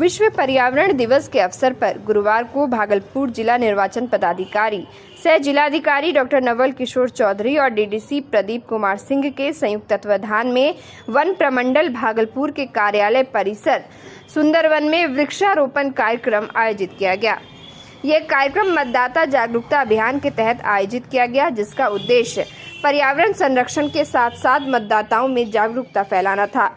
विश्व पर्यावरण दिवस के अवसर पर गुरुवार को भागलपुर जिला निर्वाचन पदाधिकारी सह जिलाधिकारी डॉक्टर नवल किशोर चौधरी और डीडीसी प्रदीप कुमार सिंह के संयुक्त तत्वाधान में वन प्रमंडल भागलपुर के कार्यालय परिसर सुंदरवन में वृक्षारोपण कार्यक्रम आयोजित किया गया। यह कार्यक्रम मतदाता जागरूकता अभियान के तहत आयोजित किया गया, जिसका उद्देश्य पर्यावरण संरक्षण के साथ साथ मतदाताओं में जागरूकता फैलाना था।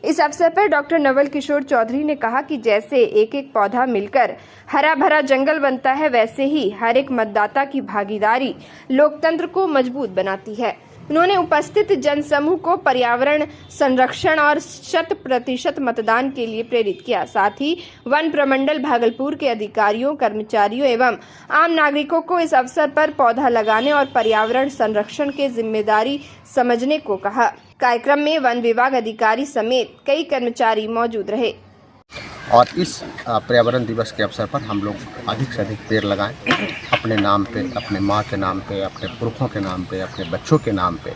इस अवसर पर डॉक्टर नवल किशोर चौधरी ने कहा कि जैसे एक एक पौधा मिलकर हरा भरा जंगल बनता है, वैसे ही हर एक मतदाता की भागीदारी लोकतंत्र को मजबूत बनाती है। उन्होंने उपस्थित जनसमूह को पर्यावरण संरक्षण और 100% मतदान के लिए प्रेरित किया। साथ ही वन प्रमंडल भागलपुर के अधिकारियों, कर्मचारियों एवं आम नागरिकों को इस अवसर पर पौधा लगाने और पर्यावरण संरक्षण की जिम्मेदारी समझने को कहा। कार्यक्रम में वन विभाग अधिकारी समेत कई कर्मचारी मौजूद रहे। और इस पर्यावरण दिवस के अवसर पर हम लोग अधिक से अधिक पेड़ लगाएं, अपने नाम पे, अपने माँ के नाम पे, अपने पुरखों के नाम पे, अपने बच्चों के नाम पे,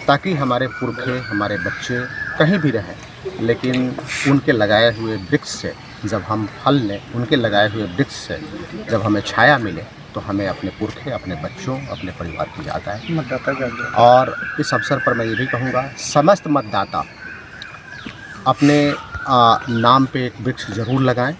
ताकि हमारे पुरखे, हमारे बच्चे कहीं भी रहें, लेकिन उनके लगाए हुए वृक्ष से जब हम फल लें, उनके लगाए हुए वृक्ष से जब हमें छाया मिले, तो हमें अपने पुरखे, अपने बच्चों, अपने परिवार की याद आए। और इस अवसर पर मैं ये भी कहूँगा, समस्त मतदाता अपने नाम पे एक वृक्ष जरूर लगाएं।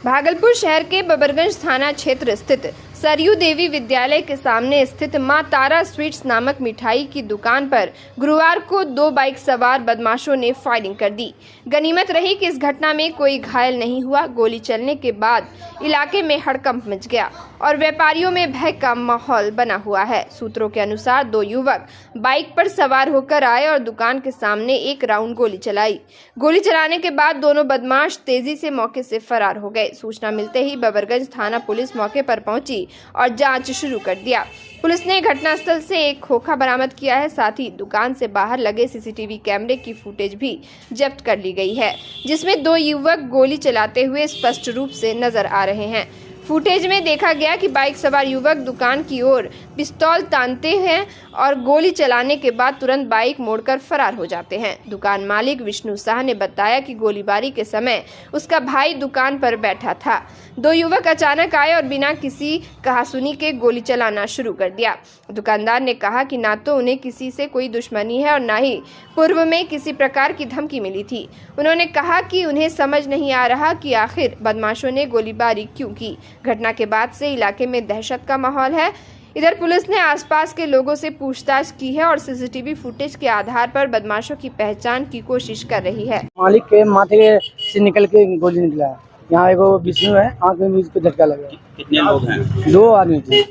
भागलपुर शहर के बबरगंज थाना क्षेत्र स्थित सरयू देवी विद्यालय के सामने स्थित मां तारा स्वीट्स नामक मिठाई की दुकान पर गुरुवार को 2 बाइक सवार बदमाशों ने फायरिंग कर दी। गनीमत रही कि इस घटना में कोई घायल नहीं हुआ। गोली चलने के बाद इलाके में हड़कंप मच गया और व्यापारियों में भय का माहौल बना हुआ है। सूत्रों के अनुसार 2 युवक बाइक पर सवार होकर आए और दुकान के सामने एक राउंड गोली चलाई। गोली चलाने के बाद दोनों बदमाश तेजी से मौके से फरार हो गए। सूचना मिलते ही बबरगंज थाना पुलिस मौके पर पहुंची और जांच शुरू कर दिया। पुलिस ने घटनास्थल से एक खोखा बरामद किया है। साथ ही दुकान से बाहर लगे सीसीटीवी कैमरे की फुटेज भी जब्त कर ली गई है, जिसमें 2 युवक गोली चलाते हुए स्पष्ट रूप से नजर आ रहे हैं। फुटेज में देखा गया कि बाइक सवार युवक दुकान की ओर पिस्तौल तानते हैं और गोली चलाने के बाद तुरंत बाइक मोड़कर फरार हो जाते हैं। दुकान मालिक विष्णु शाह ने बताया कि गोलीबारी के समय उसका भाई दुकान पर बैठा था। 2 युवक अचानक आए और बिना किसी कहासुनी के गोली चलाना शुरू कर दिया। दुकानदार ने कहा कि ना तो उन्हें किसी से कोई दुश्मनी है और ना ही पूर्व में किसी प्रकार की धमकी मिली थी। उन्होंने कहा कि उन्हें समझ नहीं आ रहा कि आखिर बदमाशों ने गोलीबारी क्यों की। घटना के बाद से इलाके में दहशत का माहौल है। इधर पुलिस ने आसपास के लोगों से पूछताछ की है और सीसीटीवी फुटेज के आधार पर बदमाशों की पहचान की कोशिश कर रही है। मालिक के माथे से निकल के गोली निकला है। यहाँ एगो विष्णु है, आंख में भी उसको झटका लगा। कितने लोग हैं? 2 आदमी थे।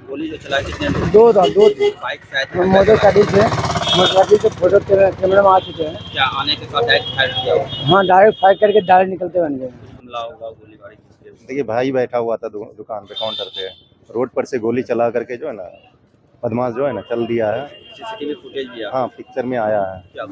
गोली जो चला कितने लोग? 2 थे। बाइक शायद मोटरसाइकिल से फोटो कैमरा में आ चुके हैं। क्या आने के साथ डायरेक्ट फायर किया हुआ? हाँ, डायरेक्ट फायर करके डायरेक्ट निकलते बन गए। हमला होगा, गोलीबारी? देखिए, भाई बैठा हुआ था दुकान पे, काउंटर पे, रोड पर से गोली चला करके जो है ना बदमाश जो है ना चल दिया है। सीसीटीवी फुटेज भी है? हाँ, पिक्चर में आया है। क्या?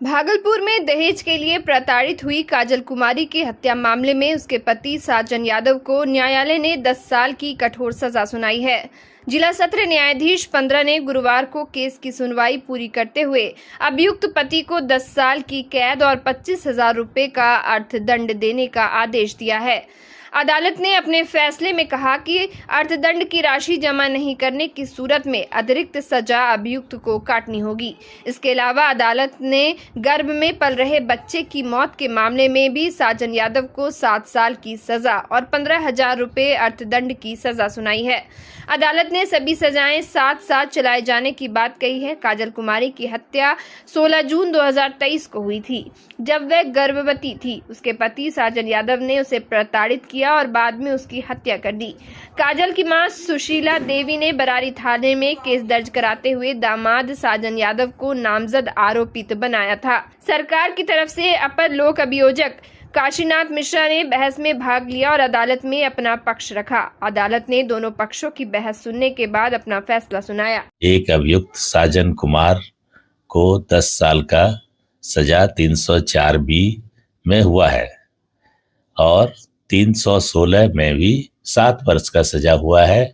भागलपुर में दहेज के लिए प्रताड़ित हुई काजल कुमारी की हत्या मामले में उसके पति साजन यादव को न्यायालय ने 10 साल की कठोर सजा सुनाई है। जिला सत्र न्यायाधीश 15 ने गुरुवार को केस की सुनवाई पूरी करते हुए अभियुक्त पति को 10 साल की कैद और 25,000 रुपए का अर्थदंड देने का आदेश दिया है। अदालत ने अपने फैसले में कहा कि अर्थदंड की राशि जमा नहीं करने की सूरत में अतिरिक्त सजा अभियुक्त को काटनी होगी। इसके अलावा अदालत ने गर्भ में पल रहे बच्चे की मौत के मामले में भी साजन यादव को 7 साल की सजा और 15,000 रुपए अर्थदंड की सजा सुनाई है। अदालत ने सभी सजाएं साथ साथ चलाए जाने की बात कही है। काजल कुमारी की हत्या 16 जून 2023 को हुई थी, जब वह गर्भवती थी। उसके पति साजन यादव ने उसे प्रताड़ित किया और बाद में उसकी हत्या कर दी। काजल की मां सुशीला देवी ने बरारी थाने में केस दर्ज कराते हुए दामाद साजन यादव को नामजद आरोपित बनाया था। सरकार की तरफ से अपर लोक अभियोजक काशीनाथ मिश्रा ने बहस में भाग लिया और अदालत में अपना पक्ष रखा। अदालत ने दोनों पक्षों की बहस सुनने के बाद अपना फैसला सुनाया। एक अभियुक्त साजन कुमार को 10 साल का सजा 304 बी में हुआ है और 316 में भी 7 वर्ष का सजा हुआ है।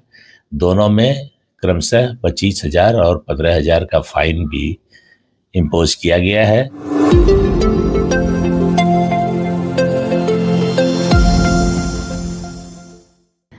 दोनों में क्रमशः 25,000 और 15,000 का फाइन भी इम्पोज किया गया है।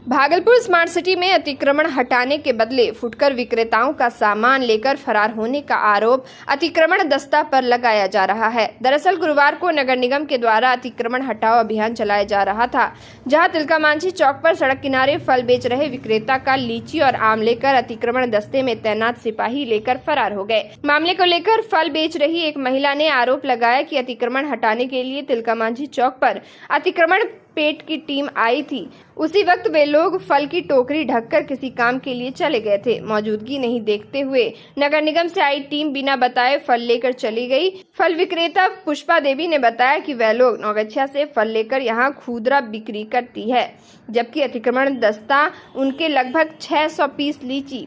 भागलपुर स्मार्ट सिटी में अतिक्रमण हटाने के बदले फुटकर विक्रेताओं का सामान लेकर फरार होने का आरोप अतिक्रमण दस्ता पर लगाया जा रहा है। दरअसल गुरुवार को नगर निगम के द्वारा अतिक्रमण हटाओ अभियान चलाया जा रहा था, जहां तिलका मांझी चौक पर सड़क किनारे फल बेच रहे विक्रेता का लीची और आम लेकर अतिक्रमण दस्ते में तैनात सिपाही लेकर फरार हो गए। मामले को लेकर फल बेच रही एक महिला ने आरोप लगाया कि अतिक्रमण हटाने के लिए तिलका मांझी चौक पर अतिक्रमण पेट की टीम आई थी। उसी वक्त वे लोग फल की टोकरी ढककर किसी काम के लिए चले गए थे। मौजूदगी नहीं देखते हुए नगर निगम से आई टीम बिना बताए फल लेकर चली गई। फल विक्रेता पुष्पा देवी ने बताया कि वह लोग नौगछिया से फल लेकर यहां खुदरा बिक्री करती है, जबकि अतिक्रमण दस्ता उनके लगभग 600 पीस लीची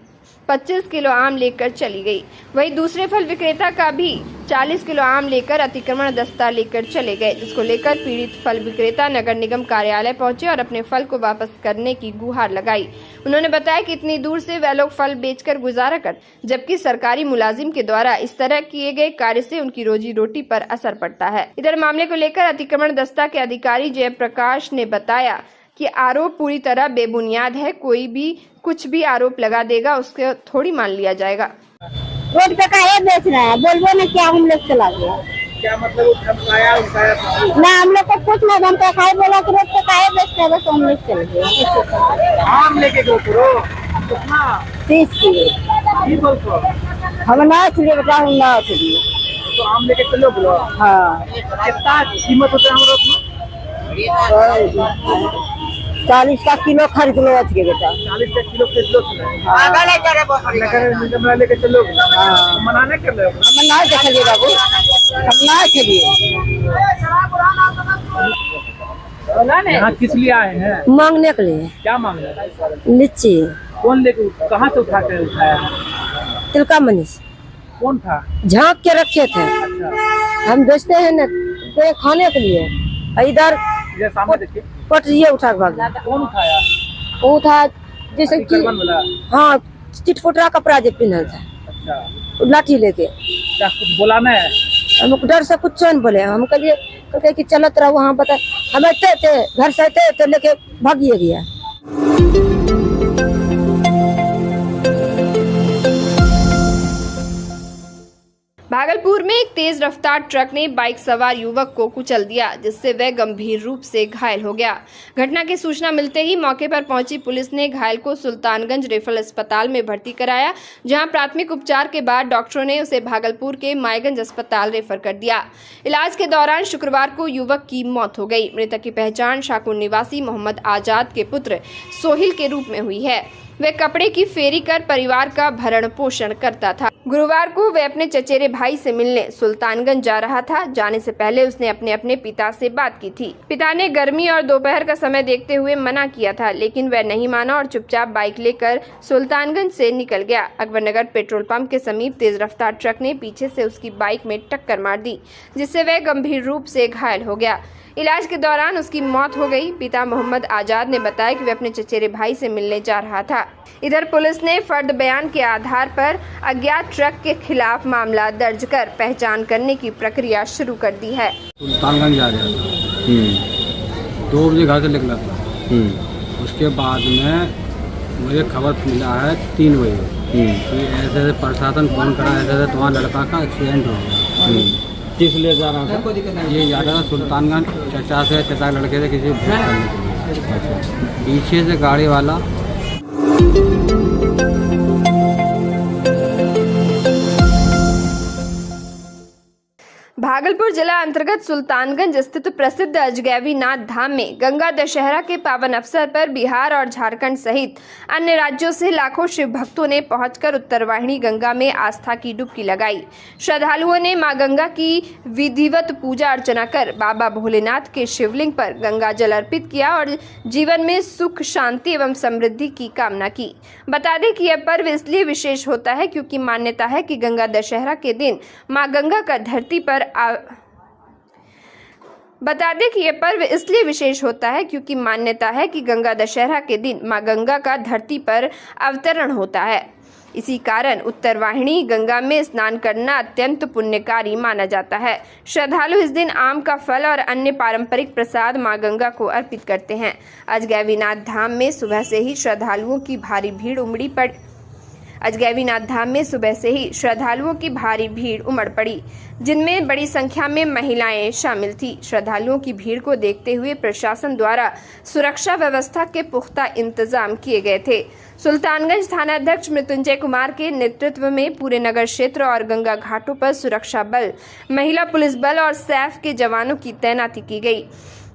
25 किलो आम लेकर चली गई। वहीं दूसरे फल विक्रेता का भी 40 किलो आम लेकर अतिक्रमण दस्ता लेकर चले गए, जिसको लेकर पीड़ित फल विक्रेता नगर निगम कार्यालय पहुंचे और अपने फल को वापस करने की गुहार लगाई। उन्होंने बताया कि इतनी दूर से वह लोग फल बेचकर गुजारा कर, जबकि सरकारी मुलाजिम के द्वारा इस तरह किए गए कार्य से उनकी रोजी रोटी पर असर पड़ता है। इधर मामले को लेकर अतिक्रमण दस्ता के अधिकारी जयप्रकाश ने बताया कि आरोप पूरी तरह बेबुनियाद है। कोई भी कुछ भी आरोप लगा देगा, उसके थोड़ी मान लिया जाएगा। रोड पे काहे बेच रहे हैं? बोलबो न क्या हम लोग चला गया। क्या मतलब धमकाया उठाया? ना हम लोग को कुछ नहीं धमकाया, बोला कि रोड पे काहे बेच रहे हैं, बस हम लोग चल गए। आम लेके गो करो कितना? 30 किलो। बोलते हम ना चलिए बेटा, हम ना चलिए तो आम लेके चलो बोलो। हाँ, कितना कीमत होता है हमारा? 40 का किलो खरीद लो अच्छे बेटा। 40 का किलो खरीद लो। नगर लेके चलो। मनाने कर रहे हो? हम ना चलिए बाबू, हम ना चलिए। यहाँ किस लिए आए हैं? मांगने के लिए। क्या मांग रहे हैं? लीची। कौन लेके कहाँ से उठा के उठाया? तिलका मनीष। कौन था? झाँक के रखे थे। अच्छा। हम बेचते हैं न तो खाने के लिए। इधर सामने देखिए पटरिए उठा के भाग गया। कौन उठाया? वो था जैसे कि हाँ, चिटफोटरा कपड़ा जो पहनल था। अच्छा। लाठी लेके। क्या कुछ बोलाना है? हमको डर से कुछ नहीं बोले। हम कहते कि चलत रहो वहाँ बता। हम आते थे घर से आते तो लेके भागिए गया। भागलपुर में एक तेज रफ्तार ट्रक ने बाइक सवार युवक को कुचल दिया, जिससे वह गंभीर रूप से घायल हो गया। घटना की सूचना मिलते ही मौके पर पहुंची पुलिस ने घायल को सुल्तानगंज रेफरल अस्पताल में भर्ती कराया, जहां प्राथमिक उपचार के बाद डॉक्टरों ने उसे भागलपुर के मायगंज अस्पताल रेफर कर दिया। इलाज के दौरान शुक्रवार को युवक की मौत हो गई। मृतक की पहचान शाकुर निवासी मोहम्मद आजाद के पुत्र सोहिल के रूप में हुई है। वह कपड़े की फेरी कर परिवार का भरण पोषण करता था। गुरुवार को वह अपने चचेरे भाई से मिलने सुल्तानगंज जा रहा था। जाने से पहले उसने अपने पिता से बात की थी। पिता ने गर्मी और दोपहर का समय देखते हुए मना किया था, लेकिन वह नहीं माना और चुपचाप बाइक लेकर सुल्तानगंज से निकल गया। अकबरनगर पेट्रोल पंप के समीप तेज रफ्तार ट्रक ने पीछे से उसकी बाइक में टक्कर मार दी, जिससे वह गंभीर रूप से घायल हो गया। इलाज के दौरान उसकी मौत हो गई। पिता मोहम्मद आजाद ने बताया कि वह अपने चचेरे भाई से मिलने जा रहा था। इधर पुलिस ने फर्द बयान के आधार पर अज्ञात ट्रक के खिलाफ मामला दर्ज कर पहचान करने की प्रक्रिया शुरू कर दी है। सुल्तानगंज जा रहा था, 2 बजे घर से निकला था। उसके बाद में मुझे खबर मिला है 3 बजे कि ऐसे प्रशासन फोन करा, ऐसे तुम्हारा लड़का का एक्सीडेंट हो गया। किस लिए जा रहा था? ये जा रहा था सुल्तानगंज, चचा लड़के से किसी भेंट करने के लिए। पीछे से गाड़ी वाला भागलपुर जिला अंतर्गत सुल्तानगंज स्थित प्रसिद्ध अजगैवी नाथ धाम में गंगा दशहरा के पावन अवसर पर बिहार और झारखंड सहित अन्य राज्यों से लाखों शिव भक्तों ने पहुंचकर उत्तरवाहिनी गंगा में आस्था की डुबकी लगाई। श्रद्धालुओं ने मां गंगा की विधिवत पूजा अर्चना कर बाबा भोलेनाथ के शिवलिंग पर गंगा जल अर्पित किया और जीवन में सुख, शांति एवं समृद्धि की कामना की। बता दें कि यह पर्व इसलिए विशेष होता है क्योंकि मान्यता है कि गंगा दशहरा के दिन मां गंगा का धरती पर बता दें कि यह पर्व इसलिए विशेष होता है क्योंकि मान्यता है कि गंगा दशहरा के दिन मां गंगा का धरती पर अवतरण होता है। इसी कारण उत्तरवाहिनी गंगा में स्नान करना अत्यंत पुण्यकारी माना जाता है। श्रद्धालु इस दिन आम का फल और अन्य पारंपरिक प्रसाद मां गंगा को अर्पित करते हैं। अजगैबीनाथ धाम में सुबह से ही श्रद्धालुओं की भारी भीड़ उमड़ पड़ी, जिनमें बड़ी संख्या में महिलाएं शामिल थी। श्रद्धालुओं की भीड़ को देखते हुए प्रशासन द्वारा सुरक्षा व्यवस्था के पुख्ता इंतजाम किए गए थे। सुल्तानगंज थानाध्यक्ष मृत्युंजय कुमार के नेतृत्व में पूरे नगर क्षेत्र और गंगा घाटों पर सुरक्षा बल, महिला पुलिस बल और सैफ के जवानों की तैनाती की गई।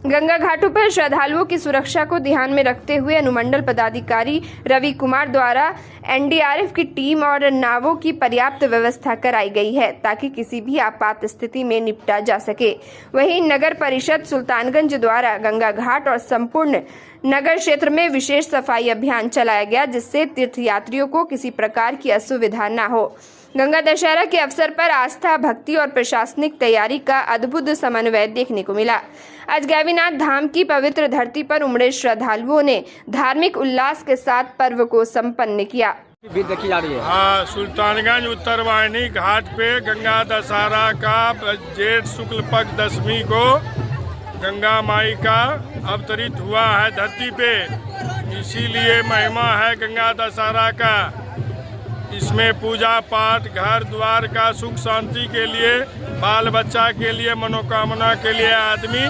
गंगा घाटों पर श्रद्धालुओं की सुरक्षा को ध्यान में रखते हुए अनुमंडल पदाधिकारी रवि कुमार द्वारा एनडीआरएफ की टीम और नावों की पर्याप्त व्यवस्था कराई गई है ताकि किसी भी आपात स्थिति में निपटा जा सके। वहीं नगर परिषद सुल्तानगंज द्वारा गंगा घाट और संपूर्ण नगर क्षेत्र में विशेष सफाई अभियान चलाया गया, जिससे तीर्थयात्रियों को किसी प्रकार की असुविधा न हो। गंगा दशहरा के अवसर पर आस्था, भक्ति और प्रशासनिक तैयारी का अद्भुत समन्वय देखने को मिला। अजगैबीनाथ धाम की पवित्र धरती पर उमड़े श्रद्धालुओं ने धार्मिक उल्लास के साथ पर्व को संपन्न किया। भीड़ देखी जा रही है। हाँ, सुल्तानगंज उत्तरवाहिनी घाट पे गंगा दशहरा का जेठ शुक्ल पक्ष दशमी को गंगा माई का अवतरित हुआ है धरती पे, इसीलिए महिमा है गंगा दशहरा का। इसमें पूजा पाठ, घर द्वार का सुख शांति के लिए, बाल बच्चा के लिए, मनोकामना के लिए आदमी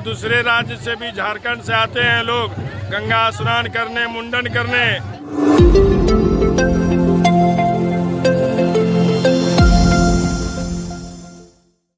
दूसरे राज्य से भी झारखंड से आते हैं लोग गंगा स्नान करने, मुंडन करने।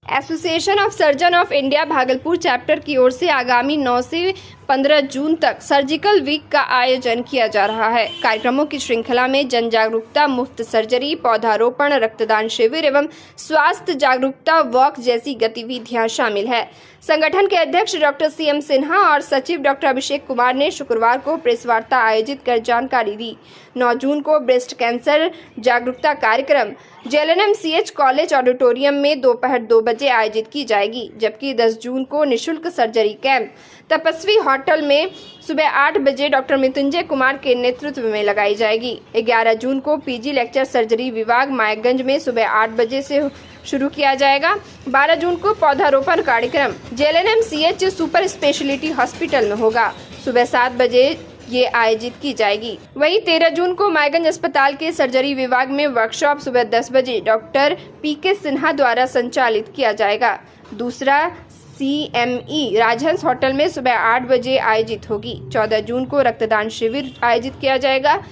Association of surgeon of India Bhagalpur chapter की ओर से आगामी 9 से 15 जून तक सर्जिकल वीक का आयोजन किया जा रहा है। कार्यक्रमों की श्रृंखला में जन जागरूकता, मुफ्त सर्जरी, पौधारोपण, रक्तदान शिविर एवं स्वास्थ्य जागरूकता वॉक जैसी गतिविधियां शामिल है। संगठन के अध्यक्ष डॉक्टर CM सिन्हा और सचिव डॉक्टर अभिषेक कुमार ने शुक्रवार को प्रेस वार्ता आयोजित कर जानकारी दी। 9 जून को ब्रेस्ट कैंसर जागरूकता कार्यक्रम JLNM-CH कॉलेज ऑडिटोरियम में दोपहर 2 बजे आयोजित की जाएगी, जबकि 10 जून को निःशुल्क सर्जरी कैंप तपस्वी होटल में सुबह 8 बजे डॉक्टर मृत्युंजय कुमार के नेतृत्व में लगाई जाएगी। 11 जून को PG लेक्चर सर्जरी विभाग मायागंज में सुबह 8 बजे से शुरू किया जाएगा। 12 जून को पौधारोपण कार्यक्रम JLNM-CH सुपर स्पेशलिटी हॉस्पिटल में होगा, सुबह 7 बजे ये आयोजित की जाएगी। वहीं 13 जून को मायागंज अस्पताल के सर्जरी विभाग में वर्कशॉप सुबह 10 बजे डॉक्टर PK सिन्हा द्वारा संचालित किया जाएगा। दूसरा CME राजहंस होटल में सुबह 8 बजे आयोजित होगी। 14 जून को रक्तदान शिविर आयोजित किया जाएगा,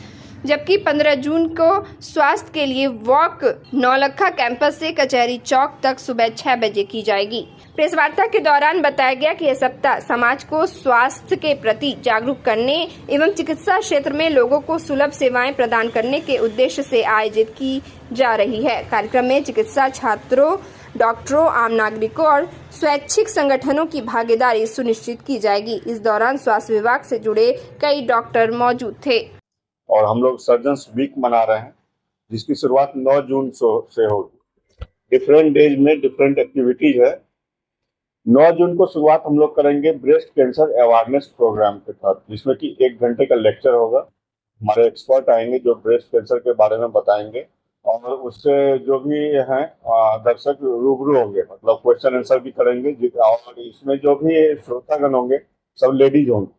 जबकि 15 जून को स्वास्थ्य के लिए वॉक नौलखा कैंपस से कचहरी चौक तक सुबह 6 बजे की जाएगी। प्रेस वार्ता के दौरान बताया गया कि यह सप्ताह समाज को स्वास्थ्य के प्रति जागरूक करने एवं चिकित्सा क्षेत्र में लोगों को सुलभ सेवाएं प्रदान करने के उद्देश्य से आयोजित की जा रही है। कार्यक्रम में चिकित्सा छात्रों, डॉक्टरों, आम नागरिकों और स्वैच्छिक संगठनों की भागीदारी सुनिश्चित की जाएगी। इस दौरान स्वास्थ्य विभाग से जुड़े कई डॉक्टर मौजूद थे। और हम लोग सर्जन्स वीक मना रहे हैं, जिसकी शुरुआत 9 जून से होगी। डिफरेंट डेज में डिफरेंट एक्टिविटीज है। 9 जून को शुरुआत हम लोग करेंगे ब्रेस्ट कैंसर अवेयरनेस प्रोग्राम के साथ, जिसमें कि 1 घंटे का लेक्चर होगा। हमारे एक्सपर्ट आएंगे जो ब्रेस्ट कैंसर के बारे में बताएंगे, और उससे जो भी हैं दर्शक रूबरू होंगे, मतलब क्वेश्चन आंसर भी करेंगे। और इसमें जो भी श्रोतागण होंगे सब लेडीज होंगे।